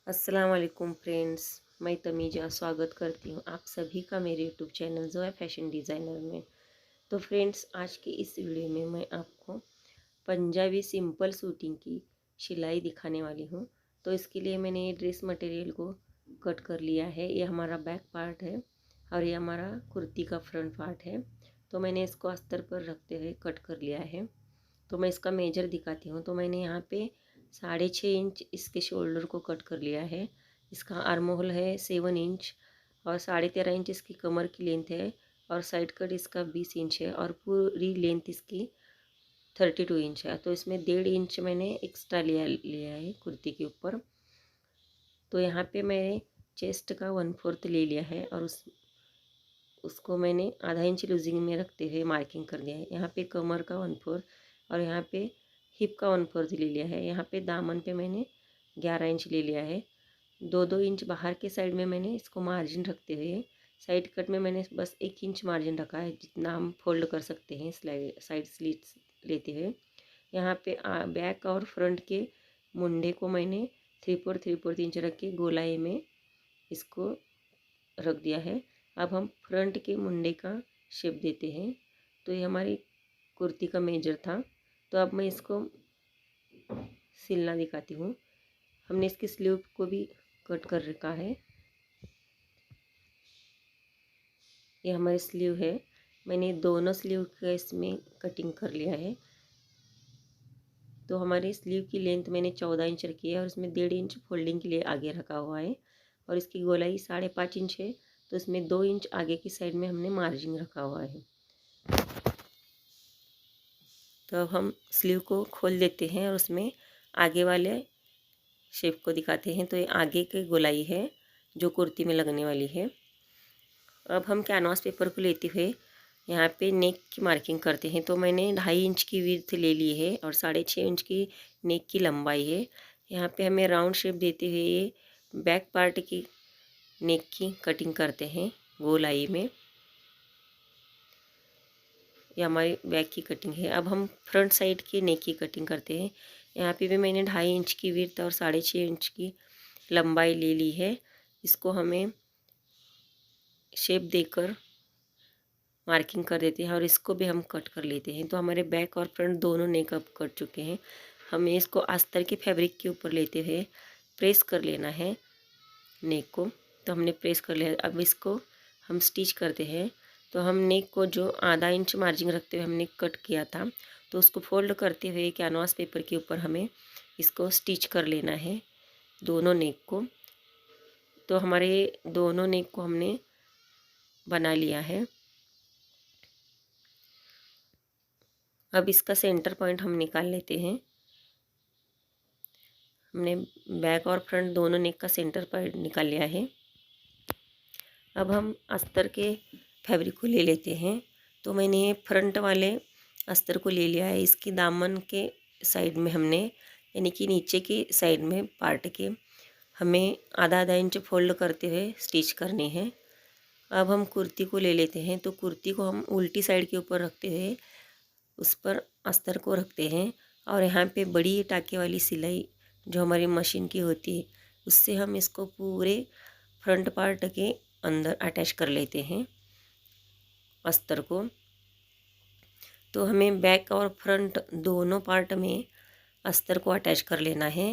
अस्सलाम वालेकुम फ्रेंड्स, मैं तमीजा स्वागत करती हूँ आप सभी का मेरे यूट्यूब चैनल जो है फैशन डिज़ाइनर में। तो फ्रेंड्स, आज की इस वीडियो में मैं आपको पंजाबी सिंपल सूटिंग की सिलाई दिखाने वाली हूँ। तो इसके लिए मैंने ये ड्रेस मटेरियल को कट कर लिया है। ये हमारा बैक पार्ट है और ये हमारा कुर्ती का फ्रंट पार्ट है। तो मैंने इसको अस्तर पर रखते हुए कट कर लिया है। तो मैं इसका मेजर दिखाती हूँ। तो मैंने यहाँ पे 6.5 इंच इसके शोल्डर को कट कर लिया है। इसका आर्म होल है 7 इंच और 13.5 इंच इसकी कमर की लेंथ है और साइड कट इसका 20 इंच है और पूरी लेंथ इसकी 32 इंच है। तो इसमें 1.5 इंच मैंने एक्स्ट्रा लिया है कुर्ती के ऊपर। तो यहाँ पे मैंने चेस्ट का 1/4 ले लिया है और उसको मैंने आधा इंच लूजिंग में रखते हुए मार्किंग कर दिया है। यहाँ पे कमर का 1/4 और यहाँ पे हिप का 1/4 ले लिया है। यहाँ पे दामन पे मैंने 11 इंच ले लिया है। 2-2 इंच बाहर के साइड में मैंने इसको मार्जिन रखते हुए साइड कट में मैंने बस 1 इंच मार्जिन रखा है, जितना हम फोल्ड कर सकते हैं साइड स्लिट्स लेते हुए। यहाँ पे बैक और फ्रंट के मुंडे को मैंने 3/4 इंच रख के गोलाई में इसको रख दिया है। अब हम फ्रंट के मुंडे का शेप देते हैं। तो ये हमारी कुर्ती का मेजर था। तो अब मैं इसको सिलना दिखाती हूँ। हमने इसकी स्लीव को भी कट कर रखा है। ये हमारी स्लीव है। मैंने दोनों स्लीव का इसमें कटिंग कर लिया है। तो हमारी स्लीव की लेंथ मैंने 14 इंच रखी है और इसमें 1.5 इंच फोल्डिंग के लिए आगे रखा हुआ है और इसकी गोलाई 5.5 इंच है। तो इसमें 2 इंच आगे की साइड में हमने मार्जिन रखा हुआ है। तो अब हम स्लीव को खोल देते हैं और उसमें आगे वाले शेप को दिखाते हैं। तो ये आगे की गोलाई है जो कुर्ती में लगने वाली है। अब हम कैनवास पेपर को लेते हुए यहाँ पे नेक की मार्किंग करते हैं। तो मैंने 2.5 इंच की विड्थ ले ली है और 6.5 इंच की नेक की लंबाई है। यहाँ पे हमें राउंड शेप देते हुए ये बैक पार्ट की नेक की कटिंग करते हैं गोलाई में। ये हमारी बैक की कटिंग है। अब हम फ्रंट साइड की नेक की कटिंग करते हैं। यहाँ पे भी मैंने 2.5 इंच की विड्थ और 6.5 इंच की लंबाई ले ली है। इसको हमें शेप देकर मार्किंग कर देते हैं और इसको भी हम कट कर लेते हैं। तो हमारे बैक और फ्रंट दोनों नेक अब कट चुके हैं। हमें इसको अस्तर के फैब्रिक के ऊपर लेते हुए प्रेस कर लेना है नेक को। तो हमने प्रेस कर लिया। अब इसको हम स्टिच करते हैं। तो हम नेक को जो आधा इंच मार्जिन रखते हुए हमने कट किया था, तो उसको फोल्ड करते हुए कैनवास पेपर के ऊपर हमें इसको स्टिच कर लेना है दोनों नेक को। तो हमारे दोनों नेक को हमने बना लिया है। अब इसका सेंटर पॉइंट हम निकाल लेते हैं। हमने बैक और फ्रंट दोनों नेक का सेंटर पॉइंट निकाल लिया है। अब हम अस्तर के फैब्रिक को ले लेते हैं। तो मैंने फ्रंट वाले अस्तर को ले लिया है। इसकी दामन के साइड में हमने, यानी कि नीचे की साइड में पार्ट के, हमें आधा आधा इंच फोल्ड करते हुए स्टिच करने हैं। अब हम कुर्ती को ले लेते हैं। तो कुर्ती को हम उल्टी साइड के ऊपर रखते हुए उस पर अस्तर को रखते हैं और यहाँ पे बड़ी टाके वाली सिलाई जो हमारी मशीन की होती है, उससे हम इसको पूरे फ्रंट पार्ट के अंदर अटैच कर लेते हैं अस्तर को। तो हमें बैक और फ्रंट दोनों पार्ट में अस्तर को अटैच कर लेना है।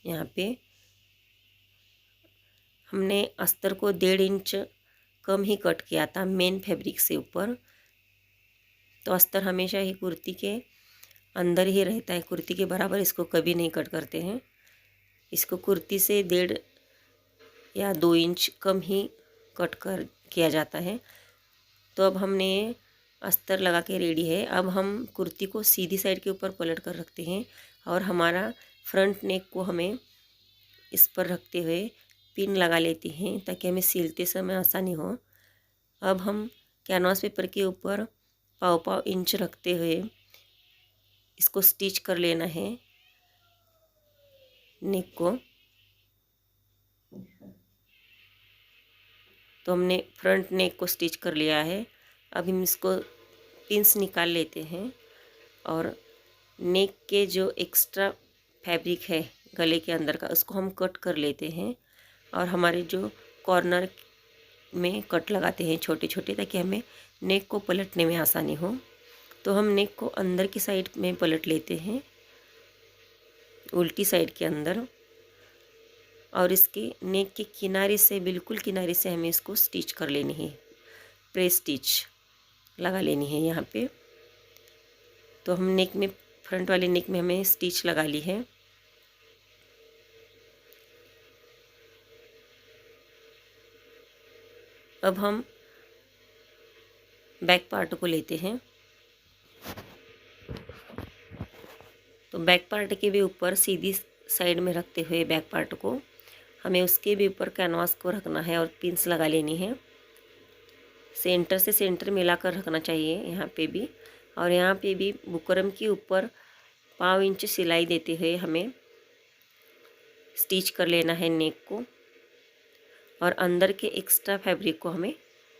यहाँ पे हमने अस्तर को 1.5 इंच कम ही कट किया था मेन फैब्रिक से ऊपर। तो अस्तर हमेशा ही कुर्ती के अंदर ही रहता है, कुर्ती के बराबर इसको कभी नहीं कट करते हैं। इसको कुर्ती से 1.5 या 2 इंच कम ही कट कर किया जाता है। तो अब हमने अस्तर लगा के रेडी है। अब हम कुर्ती को सीधी साइड के ऊपर पलट कर रखते हैं और हमारा फ्रंट नेक को हमें इस पर रखते हुए पिन लगा लेते हैं ताकि हमें सिलते समय आसानी हो। अब हम कैनवास पेपर के ऊपर 1.5 इंच रखते हुए इसको स्टिच कर लेना है नेक को। तो हमने फ्रंट नेक को स्टिच कर लिया है। अब हम इसको पिंस निकाल लेते हैं और नेक के जो एक्स्ट्रा फैब्रिक है गले के अंदर का, उसको हम कट कर लेते हैं। और हमारे जो कॉर्नर में कट लगाते हैं छोटे छोटे, ताकि हमें नेक को पलटने में आसानी हो। तो हम नेक को अंदर की साइड में पलट लेते हैं, उल्टी साइड के अंदर, और इसके नेक के किनारे से, बिल्कुल किनारे से हमें इसको स्टिच कर लेनी है, प्रेस स्टिच लगा लेनी है यहाँ पे। तो हम नेक में, फ्रंट वाले नेक में हमें स्टिच लगा ली है। अब हम बैक पार्ट को लेते हैं। तो बैक पार्ट के भी ऊपर सीधी साइड में रखते हुए बैक पार्ट को हमें उसके भी ऊपर कैनवास को रखना है और पिंस लगा लेनी है। सेंटर से सेंटर मिलाकर रखना चाहिए यहाँ पे भी। और यहाँ पे भी बुकरम के ऊपर 5 इंच सिलाई देते हुए हमें स्टिच कर लेना है नेक को, और अंदर के एक्स्ट्रा फैब्रिक को हमें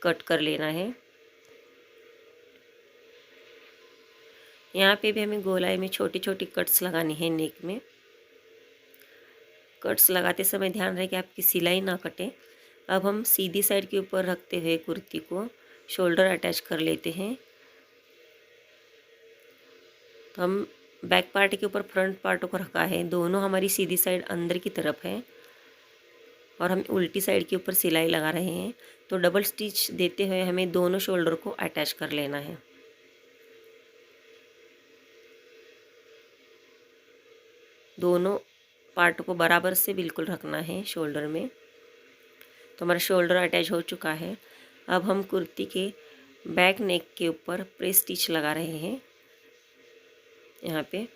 कट कर लेना है। यहाँ पे भी हमें गोलाई में छोटी छोटी कट्स लगानी है नेक में। कट्स लगाते समय ध्यान रहे कि आपकी सिलाई ना कटे। अब हम सीधी साइड के ऊपर रखते हुए कुर्ती को शोल्डर अटैच कर लेते हैं। तो हम बैक पार्ट के ऊपर फ्रंट पार्ट को रखा है, दोनों हमारी सीधी साइड अंदर की तरफ है, और हम उल्टी साइड के ऊपर सिलाई लगा रहे हैं। तो डबल स्टिच देते हुए हमें दोनों शोल्डर को अटैच कर लेना है। दोनों पार्ट को बराबर से बिल्कुल रखना है शोल्डर में। तो हमारा शोल्डर अटैच हो चुका है। अब हम कुर्ती के बैक नेक के ऊपर प्रेस स्टिच लगा रहे हैं यहाँ पे।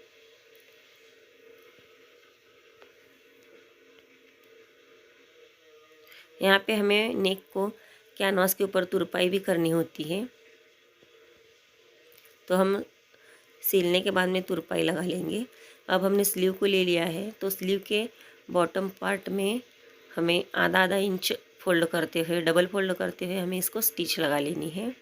यहाँ पे हमें नेक को कैनवास के ऊपर तुरपाई भी करनी होती है। तो हम सिलने के बाद में तुरपाई लगा लेंगे। अब हमने स्लीव को ले लिया है, तो स्लीव के बॉटम पार्ट में हमें आधा आधा इंच फोल्ड करते हुए, डबल फोल्ड करते हुए हमें इसको स्टिच लगा लेनी है।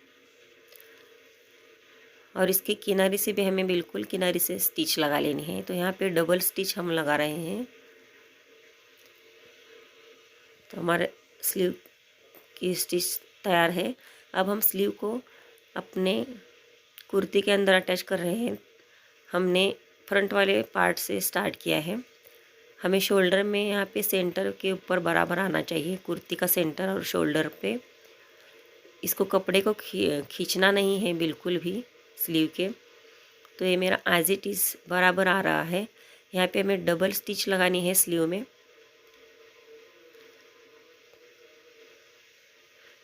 और इसके किनारे से भी हमें बिल्कुल किनारे से स्टिच लगा लेनी है। तो यहाँ पे डबल स्टिच हम लगा रहे हैं। तो हमारे स्लीव की स्टिच तैयार है। अब हम स्लीव को अपने कुर्ती के अंदर अटैच कर रहे हैं। हमने फ्रंट वाले पार्ट से स्टार्ट किया है। हमें शोल्डर में यहाँ पे सेंटर के ऊपर बराबर आना चाहिए, कुर्ती का सेंटर और शोल्डर पे। इसको कपड़े को खींचना नहीं है बिल्कुल भी स्लीव के। तो ये मेरा एज इट इज़ बराबर आ रहा है। यहाँ पे हमें डबल स्टिच लगानी है स्लीव में।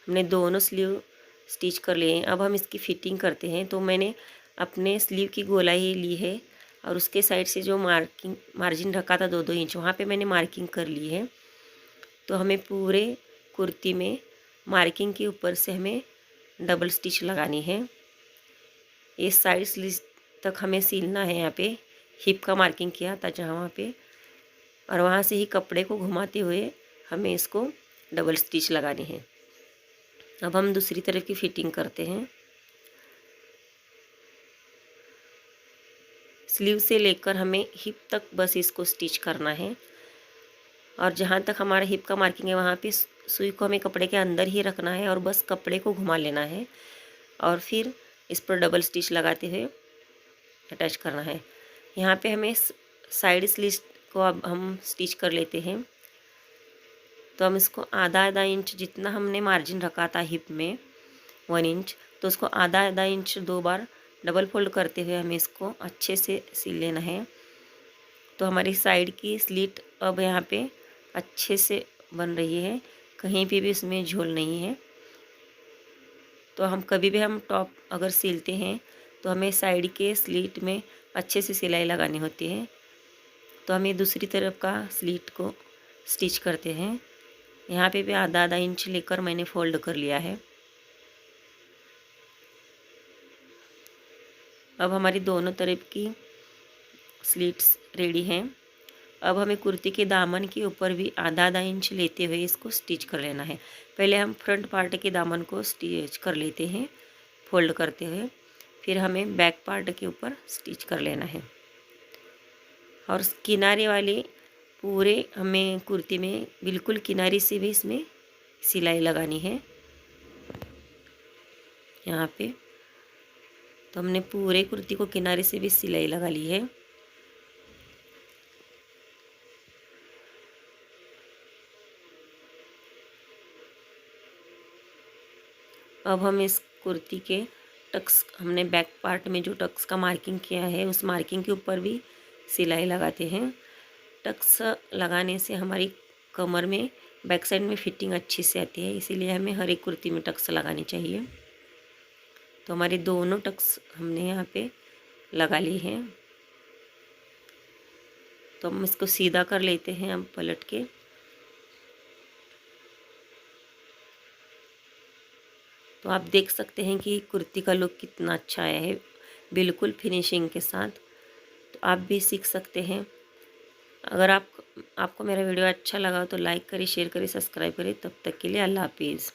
हमने दोनों स्लीव स्टिच कर लिए हैं। अब हम इसकी फिटिंग करते हैं। तो मैंने अपने स्लीव की गोलाई ली है, और उसके साइड से जो मार्जिन रखा था 2-2 इंच, वहाँ पे मैंने मार्किंग कर ली है। तो हमें पूरे कुर्ती में मार्किंग के ऊपर से हमें डबल स्टिच लगानी है। ये साइड स्लिट तक हमें सिलना है। यहाँ पे हिप का मार्किंग किया था जहाँ वहाँ पे, और वहाँ से ही कपड़े को घुमाते हुए हमें इसको डबल स्टिच लगानी है। अब हम दूसरी तरफ की फिटिंग करते हैं। स्लीव से लेकर हमें हिप तक बस इसको स्टिच करना है, और जहाँ तक हमारा हिप का मार्किंग है वहाँ पे सुई को हमें कपड़े के अंदर ही रखना है, और बस कपड़े को घुमा लेना है, और फिर इस पर डबल स्टिच लगाते हुए अटैच करना है। यहाँ पे हमें साइड स्लिट को अब हम स्टिच कर लेते हैं। तो हम इसको आधा आधा इंच, जितना हमने मार्जिन रखा था हिप में 1 इंच, तो उसको आधा आधा इंच 2 बार डबल फोल्ड करते हुए हमें इसको अच्छे से सिल लेना है। तो हमारी साइड की स्लिट अब यहाँ पे अच्छे से बन रही है, कहीं पे भी इसमें झोल नहीं है। तो हम कभी भी हम टॉप अगर सिलते हैं तो हमें साइड के स्लिट में अच्छे से सिलाई लगानी होती है। तो हमें दूसरी तरफ का स्लिट को स्टिच करते हैं। यहाँ पे भी आधा आधा इंच लेकर मैंने फोल्ड कर लिया है। अब हमारी दोनों तरफ की स्लिट्स रेडी हैं। अब हमें कुर्ती के दामन के ऊपर भी आधा आधा इंच लेते हुए इसको स्टिच कर लेना है। पहले हम फ्रंट पार्ट के दामन को स्टिच कर लेते हैं फोल्ड करते हुए, फिर हमें बैक पार्ट के ऊपर स्टिच कर लेना है। और किनारे वाली पूरे हमें कुर्ती में बिल्कुल किनारे से भी इसमें सिलाई लगानी है यहाँ पे। तो हमने पूरे कुर्ती को किनारे से भी सिलाई लगा ली है। अब हम इस कुर्ती के टक्स, हमने बैक पार्ट में जो टक्स का मार्किंग किया है उस मार्किंग के ऊपर भी सिलाई लगाते हैं। टक्स लगाने से हमारी कमर में बैक साइड में फिटिंग अच्छी से आती है, इसीलिए हमें हर एक कुर्ती में टक्स लगानी चाहिए। तो हमारे दोनों टक्स हमने यहाँ पे लगा ली हैं। तो हम इसको सीधा कर लेते हैं अब पलट के। तो आप देख सकते हैं कि कुर्ती का लुक कितना अच्छा आया है, बिल्कुल फिनिशिंग के साथ। तो आप भी सीख सकते हैं। अगर आपको मेरा वीडियो अच्छा लगा तो लाइक करें, शेयर करें, सब्सक्राइब करें। तब तक के लिए अल्लाह हाफिज़।